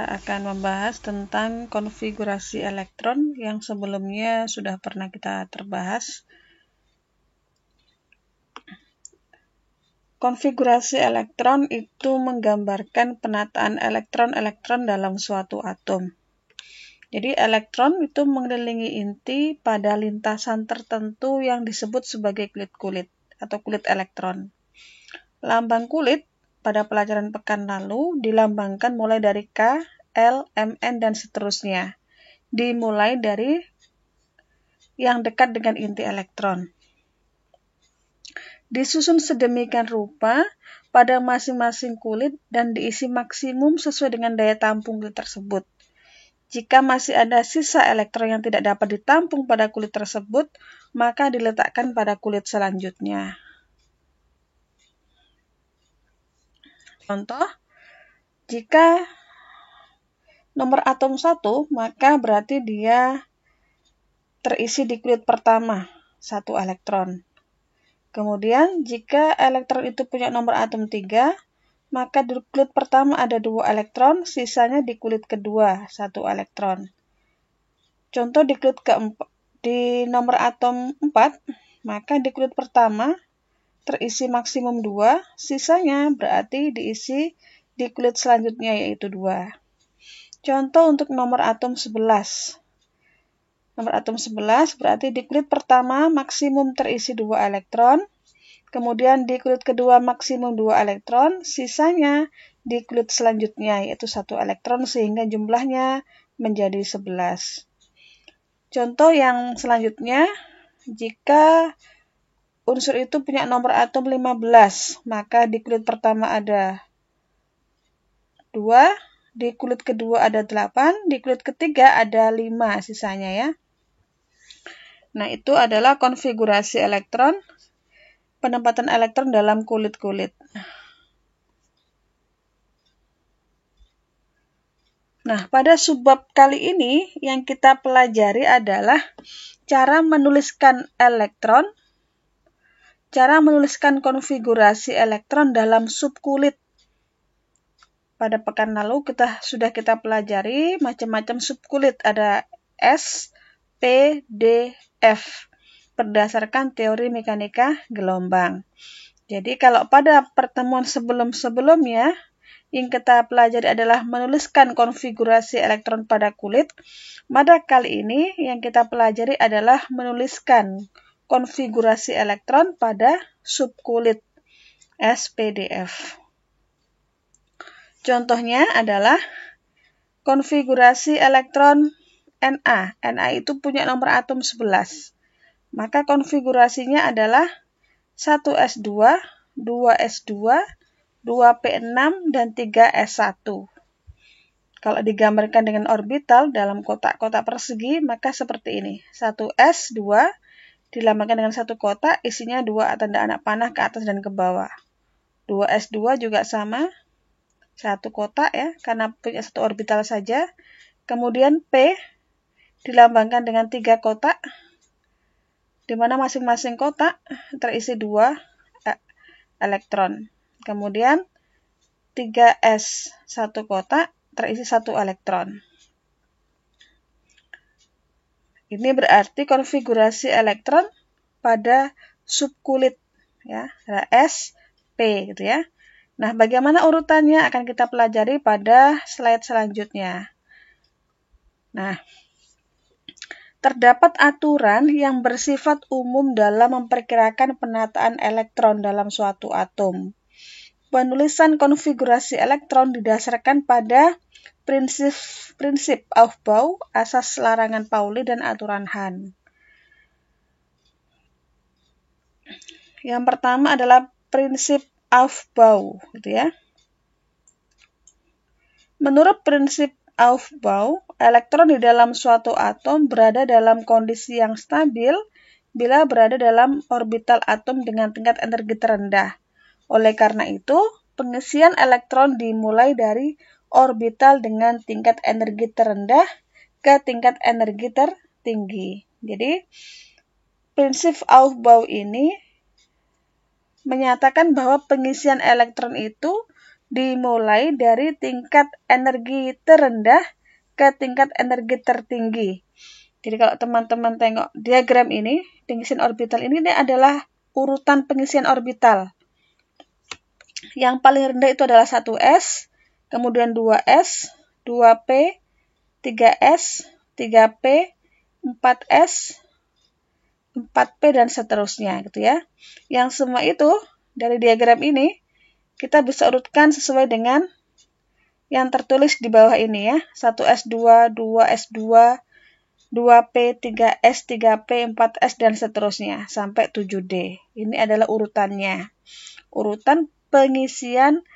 akan membahas tentang konfigurasi elektron yang sebelumnya sudah pernah kita terbahas. Konfigurasi elektron itu menggambarkan penataan elektron-elektron dalam suatu atom. Jadi elektron itu mengelilingi inti pada lintasan tertentu yang disebut sebagai kulit-kulit atau kulit elektron. Lambang kulit pada pelajaran pekan lalu dilambangkan mulai dari K, L, Mn, dan seterusnya. Dimulai dari yang dekat dengan inti elektron. Disusun sedemikian rupa pada masing-masing kulit dan diisi maksimum sesuai dengan daya tampung kulit tersebut. Jika masih ada sisa elektron yang tidak dapat ditampung pada kulit tersebut, maka diletakkan pada kulit selanjutnya. Contoh, jika nomor atom 1, maka berarti dia terisi di kulit pertama, 1 elektron. Kemudian, jika elektron itu punya nomor atom 3, maka di kulit pertama ada 2 elektron, sisanya di kulit kedua, 1 elektron. Contoh di nomor atom 4, maka di kulit pertama terisi maksimum 2, sisanya berarti diisi di kulit selanjutnya yaitu 2. Contoh untuk nomor atom 11. Nomor atom 11 berarti di kulit pertama maksimum terisi 2 elektron, kemudian di kulit kedua maksimum 2 elektron, sisanya di kulit selanjutnya yaitu 1 elektron sehingga jumlahnya menjadi 11. Contoh yang selanjutnya, jika unsur itu punya nomor atom 15, maka di kulit pertama ada 2, di kulit kedua ada 8, di kulit ketiga ada 5 sisanya ya. Nah, itu adalah konfigurasi elektron, penempatan elektron dalam kulit-kulit. Nah, pada subbab kali ini yang kita pelajari adalah cara menuliskan elektron, cara menuliskan konfigurasi elektron dalam subkulit. Pada pekan lalu sudah kita pelajari macam-macam subkulit, ada S, P, D, F, berdasarkan teori mekanika gelombang. Jadi kalau pada pertemuan sebelum-sebelumnya yang kita pelajari adalah menuliskan konfigurasi elektron pada kulit, pada kali ini yang kita pelajari adalah menuliskan konfigurasi elektron pada subkulit SPDF. Contohnya adalah konfigurasi elektron Na. Na itu punya nomor atom 11. Maka konfigurasinya adalah 1s2, 2s2, 2p6, dan 3s1. Kalau digambarkan dengan orbital dalam kotak-kotak persegi, maka seperti ini. 1s2 dilambangkan dengan satu kotak, isinya 2 tanda anak panah ke atas dan ke bawah. 2s2 juga sama, satu kotak ya, karena punya satu orbital saja. Kemudian P dilambangkan dengan 3 kotak, di mana masing-masing kotak terisi 2 elektron. Kemudian 3s, satu kotak terisi 1 elektron. Ini berarti konfigurasi elektron pada subkulit ya, S, P gitu ya. Nah, bagaimana urutannya akan kita pelajari pada slide selanjutnya. Nah, terdapat aturan yang bersifat umum dalam memperkirakan penataan elektron dalam suatu atom. Penulisan konfigurasi elektron didasarkan pada prinsip Aufbau, asas larangan Pauli, dan aturan Hahn. Yang pertama adalah prinsip Aufbau, gitu ya. Menurut prinsip Aufbau, elektron di dalam suatu atom berada dalam kondisi yang stabil bila berada dalam orbital atom dengan tingkat energi terendah. Oleh karena itu, pengisian elektron dimulai dari orbital dengan tingkat energi terendah ke tingkat energi tertinggi. Jadi, prinsip Aufbau ini menyatakan bahwa pengisian elektron itu dimulai dari tingkat energi terendah ke tingkat energi tertinggi. Jadi kalau teman-teman tengok diagram ini, pengisian orbital ini adalah urutan pengisian orbital. Yang paling rendah itu adalah 1s, kemudian 2s, 2p, 3s, 3p, 4s, 4p, dan seterusnya gitu ya. Yang semua itu dari diagram ini kita bisa urutkan sesuai dengan yang tertulis di bawah ini ya. 1s2, 2s2, 2p, 3s, 3p, 4s, dan seterusnya sampai 7d. Ini adalah urutannya. Urutan pengisian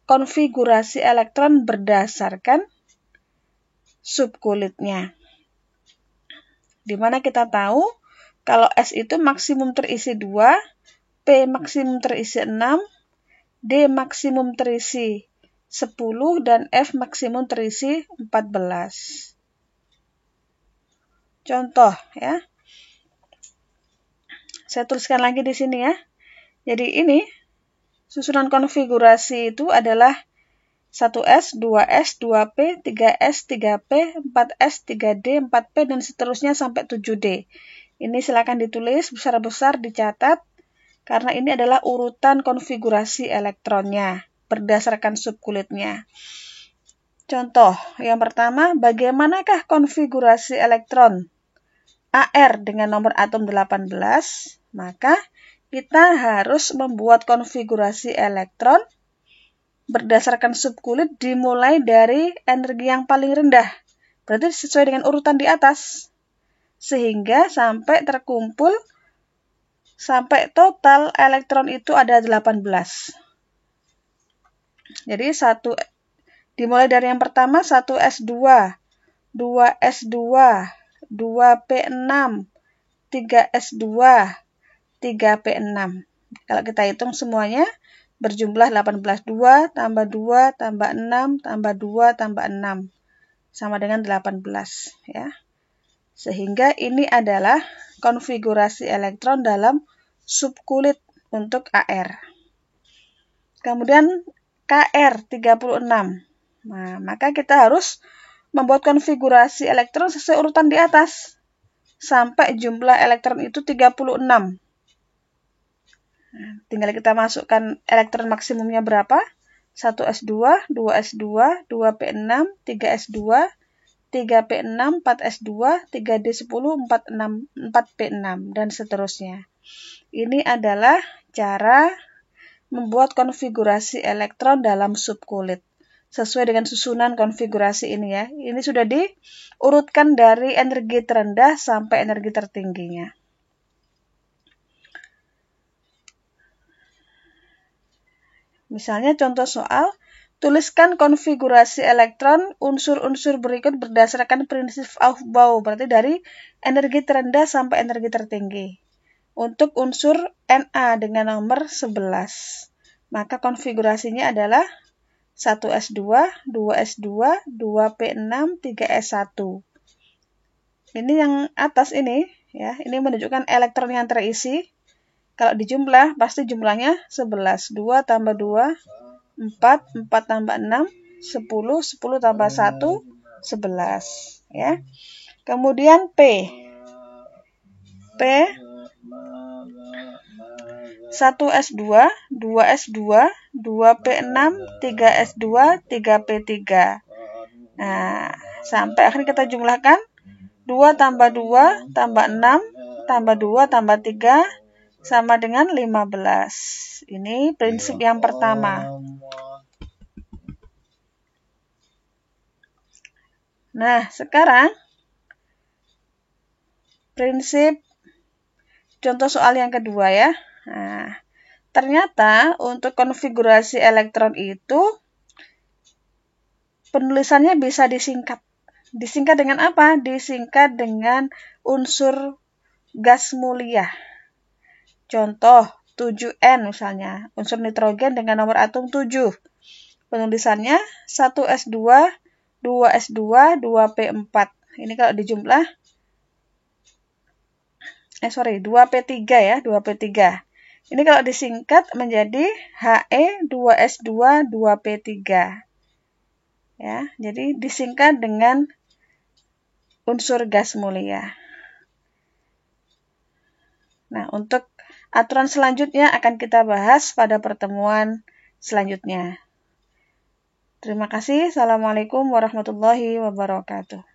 konfigurasi elektron berdasarkan subkulitnya. Dimana kita tahu kalau S itu maksimum terisi 2, P maksimum terisi 6, D maksimum terisi 10, dan F maksimum terisi 14. Contoh ya. Saya tuliskan lagi di sini ya. Jadi ini susunan konfigurasi itu adalah 1S, 2S, 2P, 3S, 3P, 4S, 3D, 4P, dan seterusnya sampai 7D. Ini silakan ditulis besar-besar, dicatat, karena ini adalah urutan konfigurasi elektronnya berdasarkan subkulitnya. Contoh, yang pertama, bagaimanakah konfigurasi elektron AR dengan nomor atom 18? Maka kita harus membuat konfigurasi elektron berdasarkan subkulit dimulai dari energi yang paling rendah. Berarti sesuai dengan urutan di atas. Sehingga sampai terkumpul, sampai total elektron itu ada 18. Jadi dimulai dari yang pertama 1s2, 2s2, 2p6, 3s2, 3p6. Kalau kita hitung semuanya berjumlah 18. 2 tambah 2 tambah 6 tambah 2 tambah 6 sama dengan 18 ya. Sehingga ini adalah konfigurasi elektron dalam subkulit untuk AR. Kemudian KR 36. Nah, maka kita harus membuat konfigurasi elektron sesuai urutan di atas sampai jumlah elektron itu 36. Nah, tinggal kita masukkan elektron maksimumnya berapa? 1s2, 2s2, 2p6, 3s2, 3p6, 4s2, 3d10, 4p6, dan seterusnya. Ini adalah cara membuat konfigurasi elektron dalam subkulit. Sesuai dengan susunan konfigurasi ini ya. Ini sudah diurutkan dari energi terendah sampai energi tertingginya. Misalnya contoh soal, tuliskan konfigurasi elektron unsur-unsur berikut berdasarkan prinsip Aufbau, berarti dari energi terendah sampai energi tertinggi. Untuk unsur Na dengan nomor 11, maka konfigurasinya adalah 1s2, 2s2, 2p6, 3s1. Ini yang atas ini, ya, ini menunjukkan elektron yang terisi. Kalau dijumlah, pasti jumlahnya 11. 2 tambah 2, 4, 4 tambah 6, 10, 10 tambah 1, 11. Ya. Kemudian P. 1s2, 2s2, 2p6, 3s2, 3p3. Nah, sampai akhir kita jumlahkan 2 tambah 2 tambah 6 tambah 2 tambah 3 sama dengan 15. Ini prinsip yang pertama. Nah, sekarang prinsip contoh soal yang kedua ya. Nah, ternyata untuk konfigurasi elektron itu penulisannya bisa disingkat. Disingkat dengan apa? Disingkat dengan unsur gas mulia. Contoh 7N misalnya, unsur nitrogen dengan nomor atom 7. Penulisannya 1s2, 2s2, 2p4. Ini kalau dijumlah 2p3 ya, 2p3. Ini kalau disingkat menjadi He2S2 2P3. Ya, jadi disingkat dengan unsur gas mulia. Nah, untuk aturan selanjutnya akan kita bahas pada pertemuan selanjutnya. Terima kasih. Assalamualaikum warahmatullahi wabarakatuh.